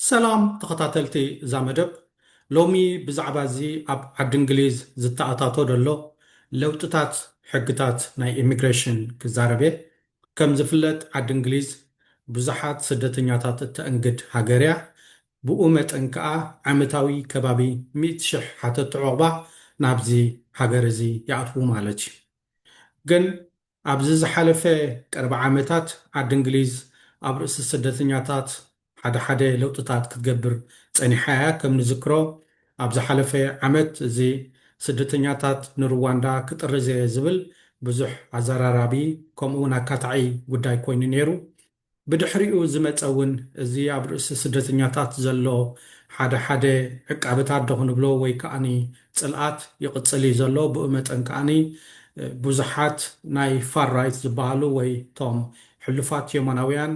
ሰላም ተኸታተልቲ እዛ መደብ ሎሚ ብዛዕባ እዚ ኣብ ዓዲ እንግሊዝ ዝተኣታቶ ደሎ ለውጥታት ሕግታት ናይ ኢሚግሬሽን ክዛረብ እየ። ከም ዝፍለጥ ዓዲ እንግሊዝ ብዙሓት ስደተኛታት እተአንግድ ሃገር እያ። ብኡ መጠን ከዓ ዓመታዊ ከባቢ 100,000 ሓተት ዕቑባ ናብዚ ሃገር እዚ ይኣትዉ ማለት እዩ። ግን ኣብዚ ዝሓለፈ ቀርቢ ዓመታት ዓዲ እንግሊዝ ኣብ ርእሲ ስደተኛታት ሓደ ለውጥታት ክትገብር ፀኒሓ እያ። ከም ንዝክሮ ኣብ ዝሓለፈ ዓመት እዚ ስደተኛታት ንሩዋንዳ ክጥርዝ እየ ዝብል ብዙሕ ኣዘራራቢ ከምኡውን ኣካታዒ ጉዳይ ኮይኑ ነይሩ። ብድሕሪኡ ዝመፀ እውን እዚ ኣብ ርእሲ ስደተኛታት ዘሎ ሓደ ዕቃበታት ዶ ክንብሎ ወይ ከዓኒ ፅልኣት ይቕፅል እዩ ዘሎ። ብኡ መጠን ከዓኒ ብዙሓት ናይ ፋር ራይት ዝበሃሉ ወይ ቶም ሕሉፋት የማናውያን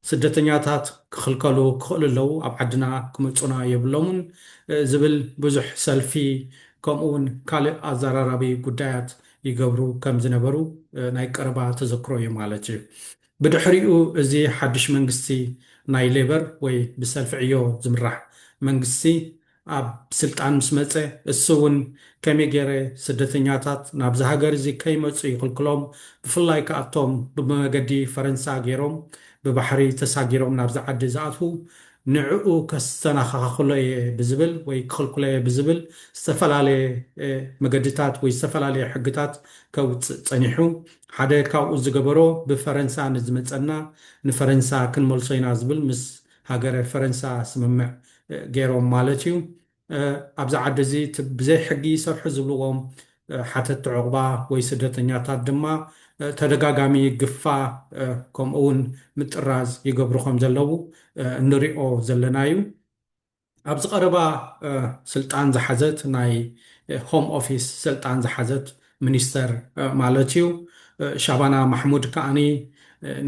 ስደተኛታት ክኽልከሉ ክኽእሉ ኣለዉ፣ ኣብ ዓድና ክመፁና የብሎምን ዝብል ብዙሕ ሰልፊ ከምኡውን ካልእ ኣዘራራቢ ጉዳያት ይገብሩ ከም ዝነበሩ ናይ ቀረባ ተዘክሮ እዩ ማለት እዩ። ብድሕሪኡ እዚ ሓድሽ መንግስቲ ናይ ሌበር ወይ ብሰልፊ ዕዮ ዝምራሕ መንግስቲ ኣብ ስልጣን ምስ መፀ እሱ እውን ከመይ ገይረ ስደተኛታት ናብዚ ሃገር እዚ ከይመፁ ይኽልክሎም፣ ብፍላይ ከኣቶም ብመገዲ ፈረንሳ ገይሮም ብባሕሪ ተሳጊሮም ናብዚ ዓዲ ዝኣትዉ ንዕኡ ከስተናኻኽሎ እየ ብዝብል ወይ ክኽልክሎ እየ ብዝብል ዝተፈላለየ መገድታት ወይ ዝተፈላለየ ሕግታት ከውፅእ ፀኒሑ። ሓደ ካብኡ ዝገበሮ ብፈረንሳ ንዝመፀና ንፈረንሳ ክንመልሶ ኢና ዝብል ምስ ሃገረ ፈረንሳ ስምምዕ ገይሮም ማለት እዩ። ኣብዚ ዓዲ እዚ ብዘይ ሕጊ ይሰርሑ ዝብልዎም ሓተቲ ዕቑባ ወይ ስደተኛታት ድማ ተደጋጋሚ ግፋ ከምኡውን ምጥራዝ ይገብሩ ከም ዘለዉ እንሪኦ ዘለና እዩ። ኣብዚ ቀረባ ስልጣን ዝሓዘት ናይ ሆም ኦፊስ ስልጣን ዝሓዘት ሚኒስተር ማለት እዩ ሻባና ማሕሙድ ከዓኒ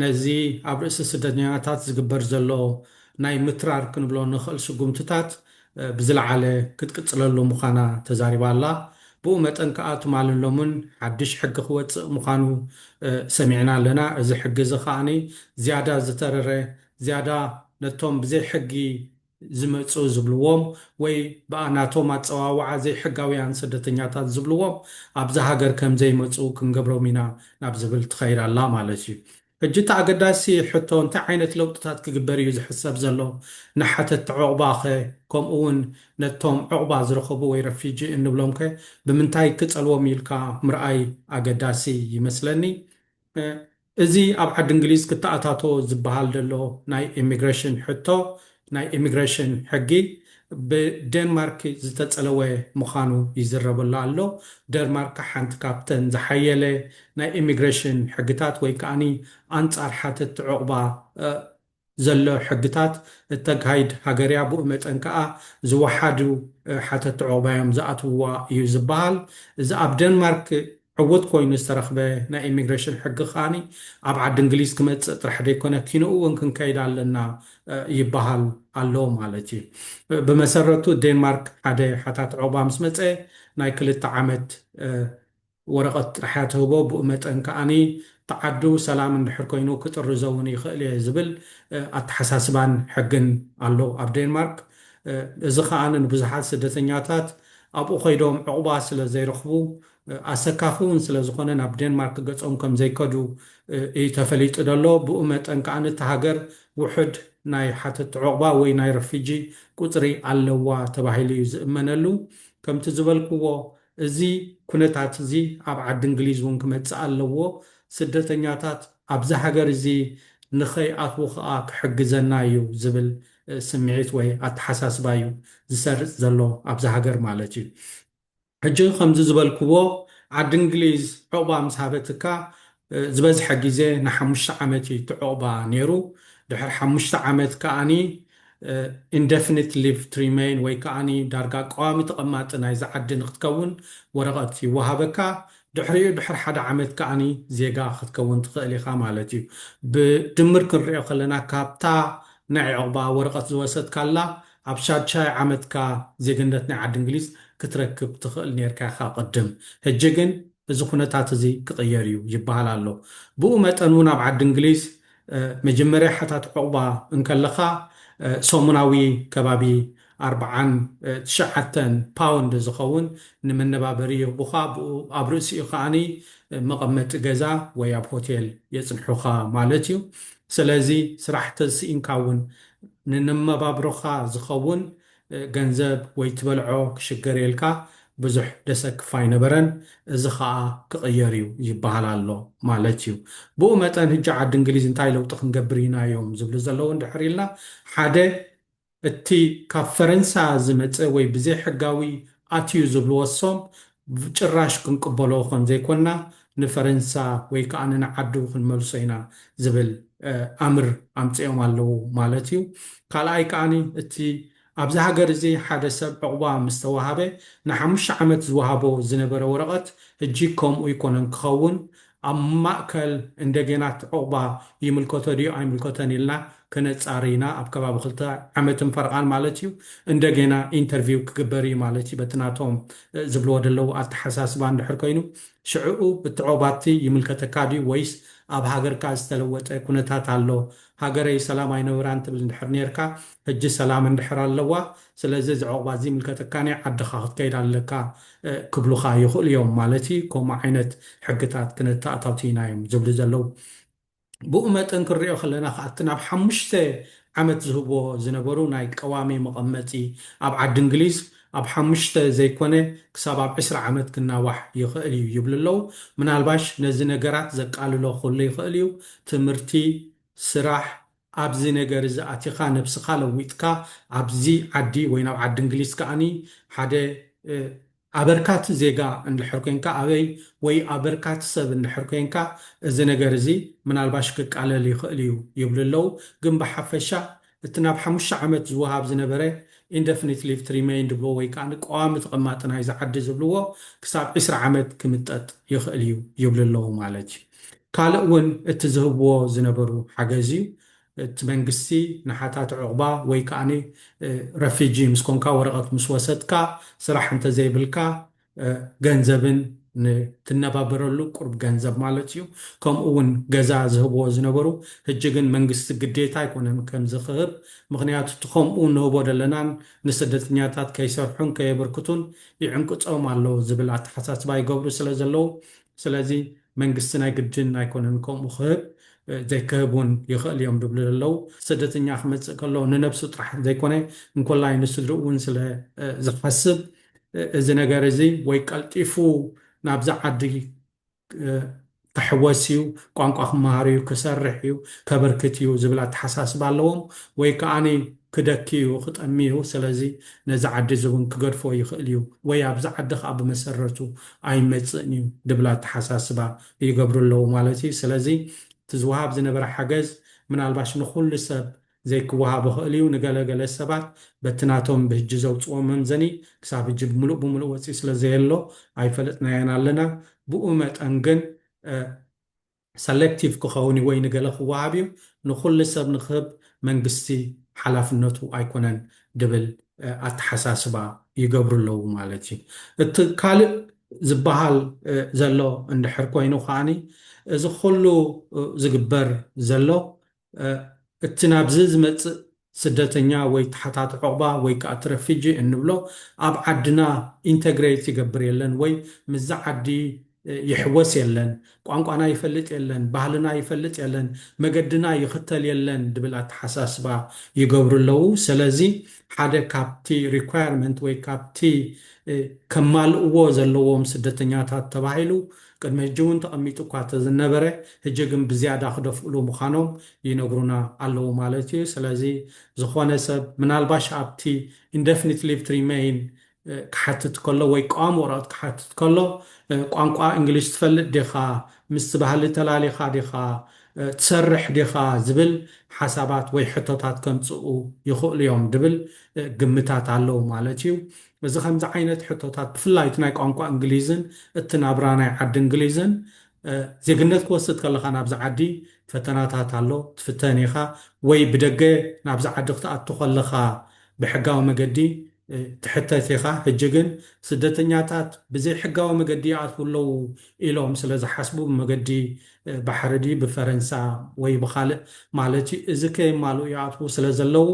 ነዚ ኣብ ርእሲ ስደተኛታት ዝግበር ዘሎ ናይ ምትራር ክንብሎ ንኽእል ስጉምትታት ብዝለዓለ ክትቅፅለሉ ምዃና ተዛሪባ ኣላ። ብኡ መጠን ከዓ ትማልሎምን ሓድሽ ሕጊ ክወፅእ ምዃኑ ሰሚዕና ኣለና። እዚ ሕጊ እዚ ከዓኒ ዝያዳ ዝተረረ ዝያዳ ነቶም ብዘይ ሕጊ ዝመፁ ዝብልዎም ወይ ብኣናቶም ኣፀዋውዓ ዘይሕጋውያን ስደተኛታት ዝብልዎም ኣብዚ ሃገር ከም ዘይመፁ ክንገብሮም ኢና ናብ ዝብል ትኸይድ ኣላ ማለት እዩ። ሕጂ እቲ ኣገዳሲ ሕቶ እንታይ ዓይነት ለውጥታት ክግበር እዩ ዝሕሰብ ዘሎ ንሓተቲ ዕቑባ ኸ ከምኡውን ነቶም ዕቑባ ዝረኸቡ ወይ ረፊጂ እንብሎም ከ ብምንታይ ክፀልዎም ኢልካ ምርኣይ ኣገዳሲ ይመስለኒ። እዚ ኣብ ዓዲ እንግሊዝ ክተኣታቶ ዝበሃል ዘሎ ናይ ኢሚግሬሽን ሕቶ ናይ ኢሚግሬሽን ሕጊ ብዴንማርክ ዝተፀለወ ምዃኑ ይዝረበሉ ኣሎ። ዴንማርክ ሓንቲ ካብተን ዝሓየለ ናይ ኢሚግሬሽን ሕግታት ወይ ከዓኒ ኣንፃር ሓተቲ ዕቑባ ዘሎ ሕግታት እተካይድ ሃገር እያ። ብኡ መጠን ከዓ ዝወሓዱ ሓተቲ ዕቑባ እዮም ዝኣትውዋ እዩ ዝበሃል። እዚ ኣብ ዴንማርክ ዕውት ኮይኑ ዝተረኽበ ናይ ኢሚግሬሽን ሕጊ ከዓኒ ኣብ ዓዲ እንግሊዝ ክመፅእ ጥራሕ ደይኮነ ኪንኡ እውን ክንከይድ ኣለና ይበሃል ኣሎ ማለት እዩ። ብመሰረቱ ዴንማርክ ሓደ ሓታት ዕቑባ ምስ መፀ ናይ 2 ዓመት ወረቐት ጥራሕ እያ ትህቦ። ብኡ መጠን ከዓኒ ተዓዱ ሰላም እንድሕር ኮይኑ ክጥርዞ እውን ይኽእል እየ ዝብል ኣተሓሳስባን ሕግን ኣሎ ኣብ ዴንማርክ። እዚ ከዓኒ ንብዙሓት ስደተኛታት ኣብኡ ከይዶም ዕቑባ ስለ ዘይረኽቡ ኣሰካኺ እውን ስለ ዝኾነ ናብ ዴንማርክ ገፆም ከም ዘይከዱ እዩ ተፈሊጡ ደሎ። ብኡ መጠን ከዓኒ እቲ ሃገር ውሕድ ናይ ሓተቲ ዕቑባ ወይ ናይ ረፊጂ ቁፅሪ ኣለዋ ተባሂሉ እዩ ዝእመነሉ። ከምቲ ዝበልክዎ እዚ ኩነታት እዚ ኣብ ዓዲ እንግሊዝ እውን ክመፅእ ኣለዎ። ስደተኛታት ኣብዚ ሃገር እዚ ንኸይኣትዉ ከዓ ክሕግዘና እዩ ዝብል ስምዒት ወይ ኣተሓሳስባ እዩ ዝሰርፅ ዘሎ ኣብዚ ሃገር ማለት እዩ። ሕጂ ከምዚ ዝበልክዎ ዓዲ እንግሊዝ ዕቑባ ምስ ሃበትካ ዝበዝሐ ግዜ ን5 ዓመት እዩ እቲ ዕቑባ ነይሩ። ድሕሪ 5 ዓመት ከዓኒ ኢንደፊኒት ሊቭ ቱ ሪሜይን ወይ ከዓኒ ዳርጋ ቀዋሚ ተቐማጢ ናይዚ ዓዲ ንክትከውን ወረቐት ይወሃበካ። ድሕሪኡ ድሕሪ 1 ዓመት ከዓኒ ዜጋ ክትከውን ትኽእል ኢኻ ማለት እዩ። ብድምር ክንሪኦ ከለና ካብታ ናይ ዕቑባ ወረቐት ዝወሰድካላ ኣብ 6 ዓመትካ ዜግነት ናይ ዓዲ እንግሊዝ ክትረክብ ትኽእል ነርካ ኢኻ ቅድም። ሕጂ ግን እዚ ኩነታት እዚ ክቕየር እዩ ይበሃል ኣሎ። ብኡ መጠን እውን ኣብ ዓዲ እንግሊዝ መጀመርያ ሓታት ዕቑባ እንከለኻ ሰሙናዊ ከባቢ 49 ፓውንድ ዝኸውን ንመነባበሪ ይህቡኻ ብኡ ኣብ ርእሲኡ ከዓኒ መቐመጢ ገዛ ወይ ኣብ ሆቴል የፅንሑኻ ማለት እዩ ስለዚ ስራሕ ተስኢንካ እውን ንነመባብሮኻ ዝኸውን ገንዘብ ወይ ትበልዖ ክሽገር የልካ ብዙሕ ደሰክፍ ኣይነበረን እዚ ከዓ ክቕየር እዩ ይበሃል ኣሎ ማለት እዩ ብኡ መጠን ሕጂ ዓዲ እንግሊዝ እንታይ ለውጢ ክንገብር ኢና እዮም ዝብሉ ዘለዉ እንድሕር ኢልና ሓደ እቲ ካብ ፈረንሳ ዝመፀ ወይ ብዘይ ሕጋዊ ኣትዩ ዝብልወሶም ጭራሽ ክንቅበሎ ከም ዘይኮንና ንፈረንሳ ወይ ከዓ ንዓዱ ክንመልሶ ኢና ዝብል ኣምር ኣምፅኦም ኣለዉ ማለት እዩ ካልኣይ ከዓኒ እቲ ኣብዚ ሃገር እዚ ሓደ ሰብ ዕቑባ ምስ ተዋሃበ ን5 ዓመት ዝወሃቦ ዝነበረ ወረቐት ሕጂ ከምኡ ይኮነን ክኸውን ኣብ ማእከል እንደገና ዕቑባ ይምልከቶ ድዩ ኣይምልከቶን ኢልና ከነፃሪና ኣብ ከባቢ 2 ዓመትን ፈርቓን ማለት እዩ እንደገና ኢንተርቪው ክግበር እዩ ማለት እዩ በቲ ናቶም ዝብልዎ ደለዉ ኣተሓሳስባ እንድሕር ኮይኑ ሽዑኡ እቲ ዕቑባቲ ይምልከተካ ድዩ ወይስ ኣብ ሃገርካ ዝተለወጠ ኩነታት ኣሎ ሃገረይ ሰላም ኣይነበራን ትብል እንድሕር ነርካ ሕጂ ሰላም እንድሕር ኣለዋ ስለዚ እዚ ዕቑባ እዚ ይምልከተካኒ ዓድኻ ክትከይድ ኣለካ ክብሉካ ይኽእሉ እዮም ማለት እዩ ከምኡ ዓይነት ሕግታት ክነተኣታቱ ኢና እዮም ዝብሉ ዘለዉ ብኡ መጠን ክንሪኦ ከለና ከዓ እቲ ናብ 5 ዓመት ዝህቦ ዝነበሩ ናይ ቀዋሚ መቐመጢ ኣብ ዓዲ እንግሊዝ ኣብ 5 ዘይኮነ ክሳብ ኣብ 20 ዓመት ክናዋሕ ይኽእል እዩ ይብሉ ኣለዉ ምናልባሽ ነዚ ነገራት ዘቃልሎ ኩሉ ይኽእል እዩ ትምህርቲ ስራሕ ኣብዚ ነገር እዚ ኣቲኻ ነብስኻ ለዊጥካ ኣብዚ ዓዲ ወይ ናብ ዓዲ እንግሊዝ ከዓኒ ሓደ ኣበርካት ዜጋ እንድሕር ኮንካ ኣበይ ወይ ኣበርካት ሰብ እንድሕር ኮንካ እዚ ነገር እዚ ምናልባሽ ክቃለል ይኽእል እዩ ይብሉ ኣለዉ ግን ብሓፈሻ እቲ ናብ 5 ዓመት ዝወሃብ ዝነበረ ኢንደፊኒት ሊቭ ቱ ሪሜይን ድብሎ ወይ ከዓ ቋሚ ተቐማጢ ናይ ዝዓዲ ዝብልዎ ክሳብ 20 ዓመት ክምጠጥ ይኽእል እዩ ይብሉ ኣለዉ ማለት እዩ ካልእ እውን እቲ ዝህብዎ ዝነበሩ ሓገዝ እዩ እቲ መንግስቲ ንሓታት ዕቑባ ወይ ከዓኒ ረፊጂ ምስ ኮንካ ወረቐት ምስ ወሰድካ ስራሕ እንተዘይብልካ ገንዘብን ትነባበረሉ ቁርብ ገንዘብ ማለት እዩ ከምኡ እውን ገዛ ዝህብዎ ዝነበሩ ሕጂ ግን መንግስቲ ግዴታ ኣይኮነን ከም ዝኽህብ ምክንያቱ እቲ ከምኡ ንህቦ ዘለናን ንስደተኛታት ከይሰርሑን ከየበርክቱን ይዕንቅፆም ኣለዉ ዝብል ኣተሓሳስባ ይገብሩ ስለ ዘለዉ ስለዚ መንግስቲ ናይ ግድን ኣይኮነን ከምኡ ክህብ ዘይክህቡን ይኽእል እዮም ድብሉ ኣለዉ ስደተኛ ክመፅእ ከሎ ንነብሱ ጥራሕ ዘይኮነ እንኮላይ ንስድሪ እውን ስለ ዝሓስብ እዚ ነገር እዚ ወይ ቀልጢፉ ናብዛ ዓዲ ክሕወስ እዩ ቋንቋ ክመሃር እዩ ክሰርሕ እዩ ከበርክት እዩ ዝብል ኣተሓሳስባ ኣለዎም ወይ ከዓኒ ክደኪ እዩ ክጠሚ እዩ ስለዚ ነዚ ዓዲ እዚ እውን ክገድፎ ይኽእል እዩ ወይ ኣብዚ ዓዲ ከዓ ብመሰረቱ ኣይመፅእን እዩ ድብል ኣተሓሳስባ ይገብሩ ኣለዉ ማለት እዩ ስለዚ እቲ ዝወሃብ ዝነበረ ሓገዝ ምናልባሽ ንኩሉ ሰብ ዘይክወሃብ ይኽእል እዩ ንገለገለ ሰባት በቲ ናቶም ብሕጂ ዘውፅዎ መምዘኒ ክሳብ ሕጂ ብምሉእ ብምሉእ ወፂእ ስለ ዘየሎ ኣይፈለጥናየን ኣለና ብኡ መጠን ግን ሰሌክቲቭ ክኸውን ወይ ንገለ ክወሃብ እዩ ንኩሉ ሰብ ንክህብ መንግስቲ ሓላፍነቱ ኣይኮነን ድብል ኣተሓሳስባ ይገብሩ ኣለዉ ማለት እዩ እቲ ካልእ ዝበሃል ዘሎ እንድሕር ኮይኑ ከዓኒ እዚ ኩሉ ዝግበር ዘሎ እቲ ናብዚ ዝመፅእ ስደተኛ ወይ ተሓታት ዕቑባ ወይ ከዓ ትረፊጂ እንብሎ ኣብ ዓድና ኢንተግሬት ይገብር የለን ወይ ምዛ ዓዲ ይሕወስ የለን ቋንቋና ይፈልጥ የለን ባህልና ይፈልጥ የለን መገድና ይኽተል የለን ድብል ኣተሓሳስባ ይገብሩ ኣለዉ ስለዚ ሓደ ካብቲ ሪኳየርመንት ወይ ካብቲ ከማልእዎ ዘለዎም ስደተኛታት ተባሂሉ ቅድሚ ሕጂ እውን ተቐሚጡ እኳ ተዝነበረ ሕጂ ግን ብዝያዳ ክደፍእሉ ምዃኖም ይነግሩና ኣለዉ ማለት እዩ ስለዚ ዝኾነ ሰብ ምናልባሽ ኣብቲ ኢንደፊኒት ሊቭ ቱ ሪሜይን ክሓትት ከሎ ወይ ቋሚ ወረቐት ክሓትት ከሎ ቋንቋ እንግሊዝ ትፈልጥ ዲኻ ምስ ባህሊ ተላሊኻ ዲኻ ትሰርሕ ዲኻ ዝብል ሓሳባት ወይ ሕቶታት ከምፅኡ ይኽእሉ እዮም ድብል ግምታት ኣለዉ ማለት እዩ እዚ ከምዚ ዓይነት ሕቶታት ብፍላይ እቲ ናይ ቋንቋ እንግሊዝን እቲ ናብራ ናይ ዓዲ እንግሊዝን ዜግነት ክወስድ ከለካ ናብዚ ዓዲ ፈተናታት ኣሎ ትፍተን ኢኻ ወይ ብደገ ናብዚ ዓዲ ክትኣቱ ከለካ ብሕጋዊ መገዲ ትሕተት ኢኻ ሕጂ ግን ስደተኛታት ብዘይ ሕጋዊ መገዲ ይኣትዉ ኣለዉ ኢሎም ስለ ዝሓስቡ ብመገዲ ባሕሪ ዲ ብፈረንሳ ወይ ብካልእ ማለት እዩ እዚ ከየማልኡ ይኣትዉ ስለ ዘለዉ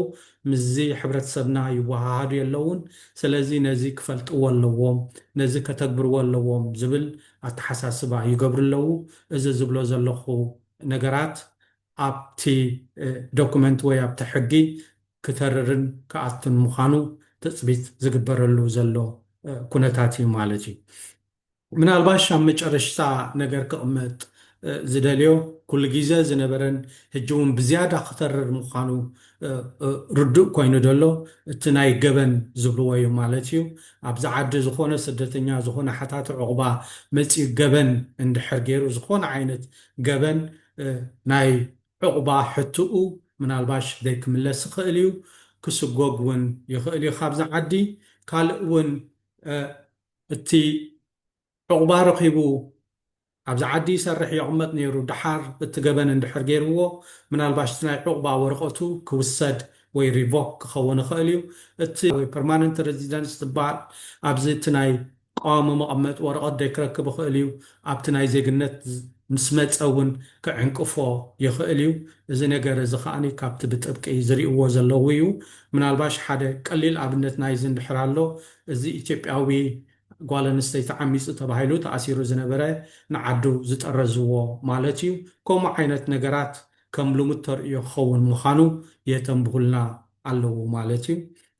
ምዚ ሕብረተሰብና ይወሃሃዱ የለውን ስለዚ ነዚ ክፈልጥዎ ኣለዎም ነዚ ከተግብርዎ ኣለዎም ዝብል ኣተሓሳስባ ይገብሩ ኣለዉ እዚ ዝብሎ ዘለኹ ነገራት ኣብቲ ዶኩመንት ወይ ኣብቲ ሕጊ ክተርርን ክኣቱን ምዃኑ ትፅቢት ዝግበረሉ ዘሎ ኩነታት እዩ ማለት እዩ ምናልባሽ ኣብ መጨረሽታ ነገር ክቕመጥ ዝደልዮ ኩሉ ግዜ ዝነበረን ሕጂ እውን ብዝያዳ ክተርር ምዃኑ ርዱእ ኮይኑ ደሎ እቲ ናይ ገበን ዝብልዎ እዩ ማለት እዩ ኣብዚ ዓዲ ዝኾነ ስደተኛ ዝኾነ ሓታት ዕቑባ መፂኡ ገበን እንድሕር ገይሩ ዝኾነ ዓይነት ገበን ናይ ዕቑባ ሕትኡ ምናልባሽ ዘይክምለስ ይኽእል እዩ ክስጎግ እውን ይኽእል እዩ ካብዚ ዓዲ ካልእ እውን እቲ ዕቑባ ረኺቡ ኣብዚ ዓዲ ይሰርሕ ይቕመጥ ነይሩ ድሓር እቲ ገበን እንድሕር ገይርዎ ምናልባሽ እቲ ናይ ዕቑባ ወረቐቱ ክውሰድ ወይ ሪቮክ ክኸውን ይኽእል እዩ እቲ ፐርማነንት ሬዚደንስ ዝበሃል ኣብዚ እቲ ናይ ቀዋሚ መቐመጢ ወረቐት ደይክረክብ ይኽእል እዩ ኣብቲ ናይ ዜግነት ምስ መፀ እውን ክዕንቅፎ ይኽእል እዩ እዚ ነገር እዚ ከዓኒ ካብቲ ብጥብቂ ዝርእዎ ዘለዉ እዩ ምናልባሽ ሓደ ቀሊል ኣብነት ናይዚ እንድሕር ኣሎ እዚ ኢትዮጵያዊ ጓል ኣንስተይቲ ዓሚፁ ተባሂሉ ተኣሲሩ ዝነበረ ንዓዱ ዝጠረዝዎ ማለት እዩ ከምኡ ዓይነት ነገራት ከም ልሙድ ተርእዮ ክኸውን ምዃኑ የተንብሁልና ኣለዉ ማለት እዩ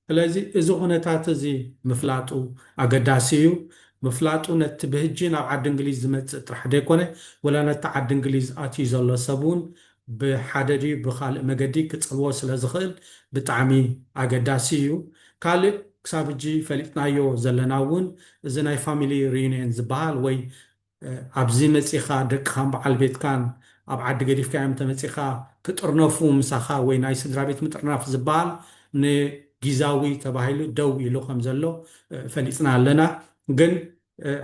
ስለዚ እዚ ኩነታት እዚ ምፍላጡ ኣገዳሲ እዩ ምፍላጡ ነቲ ብህጂ ናብ ዓዲ እንግሊዝ ዝመፅእ ጥራሕ ደይኮነ ወላ ነቲ ዓዲ እንግሊዝ ኣትዩ ዘሎ ሰብ እውን ብሓደ ድዩ ብካልእ መገዲ ክፅልዎ ስለ ዝኽእል ብጣዕሚ ኣገዳሲ እዩ ካልእ ክሳብ ሕጂ ፈሊጥናዮ ዘለና እውን እዚ ናይ ፋሚሊ ሪዩኒየን ዝበሃል ወይ ኣብዚ መፂኻ ደቅኻን በዓል ቤትካን ኣብ ዓዲ ገዲፍካ እዮም ተመፂኻ ክጥርነፉ ምሳኻ ወይ ናይ ስድራ ቤት ምጥርናፍ ዝበሃል ንጊዛዊ ተባሂሉ ደው ኢሉ ከም ዘሎ ፈሊጥና ኣለና ግን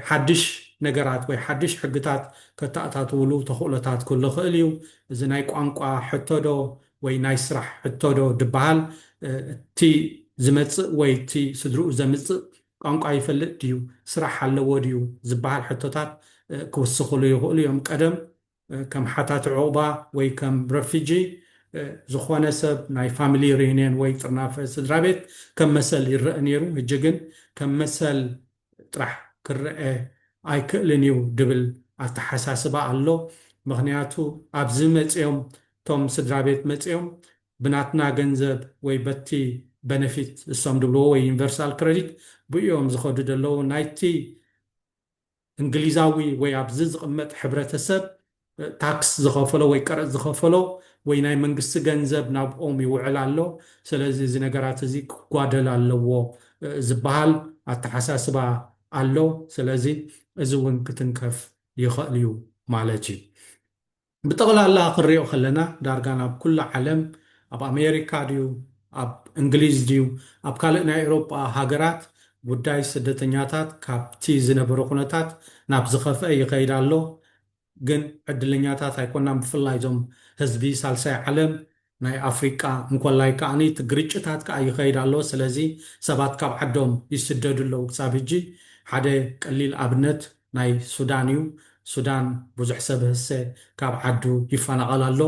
ሓድሽ ነገራት ወይ ሓድሽ ሕግታት ከተኣታትውሉ ተኽእሎታት ክህሉ ይኽእል እዩ እዚ ናይ ቋንቋ ሕቶዶ ወይ ናይ ስራሕ ሕቶዶ ድበሃል እቲ ዝመፅእ ወይ እቲ ስድርኡ ዘምፅእ ቋንቋ ይፈልጥ ድዩ ስራሕ ኣለዎ ድዩ ዝበሃል ሕቶታት ክውስኽሉ ይኽእሉ እዮም ቀደም ከም ሓታት ዕቑባ ወይ ከም ረፊጂ ዝኾነ ሰብ ናይ ፋሚሊ ሪዩኒየን ወይ ጥርናፈ ስድራ ቤት ከም መሰል ይረአ ነይሩ ሕጂ ግን ከም መሰል ጥራሕ ክረአ ኣይክእልን እዩ ድብል ኣተሓሳስባ ኣሎ ምክንያቱ ኣብዚ መፅኦም እቶም ስድራ ቤት መፅኦም ብናትና ገንዘብ ወይ በቲ በነፊት እሶም ድብልዎ ወይ ዩኒቨርሳል ክሬዲት ብእዮም ዝኸዱ ደለዉ ናይቲ እንግሊዛዊ ወይ ኣብዚ ዝቕመጥ ሕብረተሰብ ታክስ ዝኸፈሎ ወይ ቀረፅ ዝኸፈሎ ወይ ናይ መንግስቲ ገንዘብ ናብኦም ይውዕል ኣሎ ስለዚ እዚ ነገራት እዚ ክጓደል ኣለዎ ዝበሃል ኣተሓሳስባ ኣሎ ስለዚ እዚ እውን ክትንከፍ ይኽእል እዩ ማለት እዩ ብጠቕላላ ክንሪኦ ከለና ዳርጋ ናብ ኩሉ ዓለም ኣብ ኣሜሪካ ድዩ ኣብ እንግሊዝ ድዩ ኣብ ካልእ ናይ ኤውሮጳ ሃገራት ጉዳይ ስደተኛታት ካብቲ ዝነበሩ ኩነታት ናብ ዝኸፍአ ይኸይድ ኣሎ ግን ዕድለኛታት ኣይኮናን ብፍላይ እዞም ህዝቢ ሳልሳይ ዓለም ናይ ኣፍሪቃ እንኮላይ ከዓኒ እቲ ግርጭታት ከዓ ይኸይድ ኣሎ ስለዚ ሰባት ካብ ዓዶም ይስደዱ ኣለዉ ክሳብ ሕጂ ሓደ ቀሊል ኣብነት ናይ ሱዳን እዩ ሱዳን ብዙሕ ሰብ ህሰ ካብ ዓዱ ይፈናቐል ኣሎ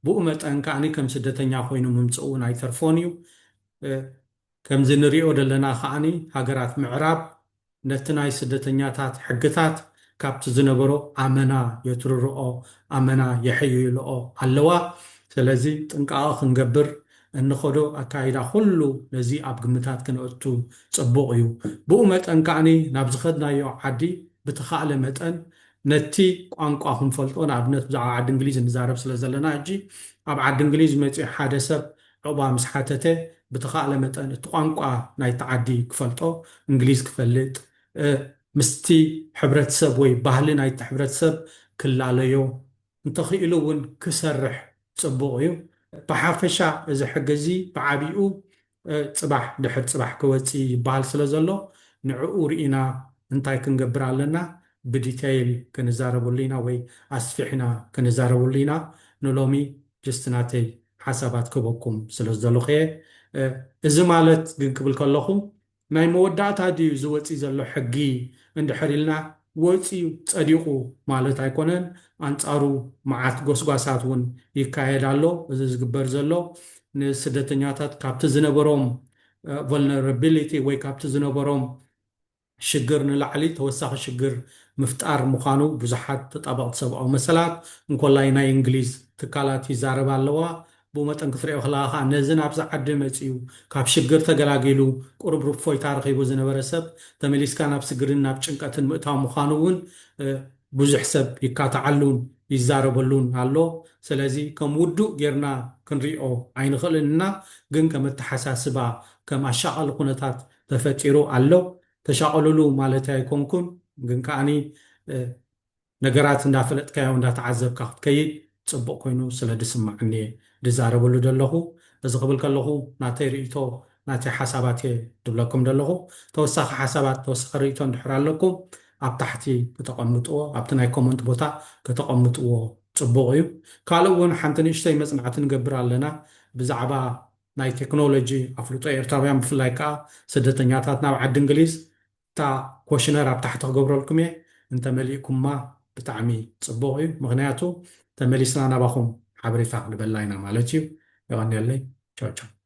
ብኡ መጠን ከዓኒ ከም ስደተኛ ኮይኑ ምምፅኡ እውን ኣይተርፎን እዩ ከምዚ ንሪኦ ዘለና ከዓኒ ሃገራት ምዕራብ ነቲ ናይ ስደተኛታት ሕግታት ካብቲ ዝነበሮ ኣመና የትርርኦ ኣመና የሕይልኦ ኣለዋ ስለዚ ጥንቃቐ ክንገብር እንኸዶ ኣካይዳ ኩሉ ነዚ ኣብ ግምታት ክንእቱ ፅቡቕ እዩ ብኡ መጠን ከዓኒ ናብ ዝኸድናዮ ዓዲ ብተኻእለ መጠን ነቲ ቋንቋ ክንፈልጦ ንኣብነት ብዛዕባ ዓዲ እንግሊዝ ንዛረብ ስለ ዘለና ሕጂ ኣብ ዓዲ እንግሊዝ መፂኡ ሓደ ሰብ ዕቑባ ምስ ሓተተ ብተኻእለ መጠን እቲ ቋንቋ ናይቲ ዓዲ ክፈልጦ እንግሊዝ ክፈልጥ ምስቲ ሕብረተሰብ ወይ ባህሊ ናይቲ ሕብረተሰብ ክላለዮ እንተኽኢሉ እውን ክሰርሕ ፅቡቕ እዩ ብሓፈሻ እዚ ሕጊ እዚ ብዓቢኡ ፅባሕ ድሕር ፅባሕ ክወፅእ ይበሃል ስለ ዘሎ ንዕኡ ርኢና እንታይ ክንገብር ኣለና ብዲቴይል ክንዛረበሉ ኢና ወይ ኣስፊሕና ክንዛረበሉ ኢና ንሎሚ ጀስት ናተይ ሓሳባት ክበኩም ስለ ዝደለኹ እየ እዚ ማለት ግን ክብል ከለኹ ናይ መወዳእታ ድዩ ዝወፅእ ዘሎ ሕጊ እንድሕር ኢልና ወፂኡ ፀዲቑ ማለት ኣይኮነን ኣንጻሩ መዓት ጎስጓሳት እውን ይካየድ ኣሎ እዚ ዝግበር ዘሎ ንስደተኛታት ካብቲ ዝነበሮም ቨልነራቢሊቲ ወይ ካብቲ ዝነበሮም ሽግር ንላዕሊ ተወሳኺ ሽግር ምፍጣር ምዃኑ ብዙሓት ተጣበቕቲ ሰብኣዊ መሰላት እንኮላይ ናይ እንግሊዝ ትካላት ይዛረባ ኣለዋ ብኡ መጠን ክትሪኦ ከለካ ከዓ ነዚ ናብዚ ዓዲ መፂኡ ካብ ሽግር ተገላጊሉ ቁርብ ፎይታ ረኺቡ ዝነበረ ሰብ ተመሊስካ ናብ ስግርን ናብ ጭንቀትን ምእታው ምዃኑ እውን ብዙሕ ሰብ ይካተዓሉን ይዛረበሉን ኣሎ ስለዚ ከም ውዱእ ጌርና ክንሪኦ ኣይንኽእልንና ግን ከም እተሓሳስባ ከም ኣሻቐሊ ኩነታት ተፈጢሩ ኣሎ ተሻቐልሉ ማለት ኣይኮንኩን ግን ከዓኒ ነገራት እንዳፈለጥካዮ እንዳተዓዘብካ ክትከይድ ፅቡቅ ኮይኑ ስለ ድስማዕኒ ድዛረበሉ ዘለኹ እዚ ክብል ከለኹ ናተይ ርእቶ ናተይ ሓሳባት እየ ድብለኩም ዘለኹ ተወሳኺ ሓሳባት ተወሳኺ ርእቶ እንድሕር ኣለኩም ኣብ ታሕቲ ክተቐምጥዎ ኣብቲ ናይ ኮመንት ቦታ ከተቐምጥዎ ፅቡቅ እዩ ካልእ እውን ሓንቲ ንእሽተይ መፅናዕቲ ንገብር ኣለና ብዛዕባ ናይ ቴክኖሎጂ ኣፍልጦ ኤርትራውያን ብፍላይ ከዓ ስደተኛታት ናብ ዓዲ እንግሊዝ እታ ኮሽነር ኣብ ታሕቲ ክገብረልኩም እየ እንተመሊእኩምማ ብጣዕሚ ፅቡቅ እዩ ምክንያቱ ተመሊስና ናባኹም ሓበሬታ ክንበላ ኢና ማለት እዩ ይቐኒየለይ ቻው ቻው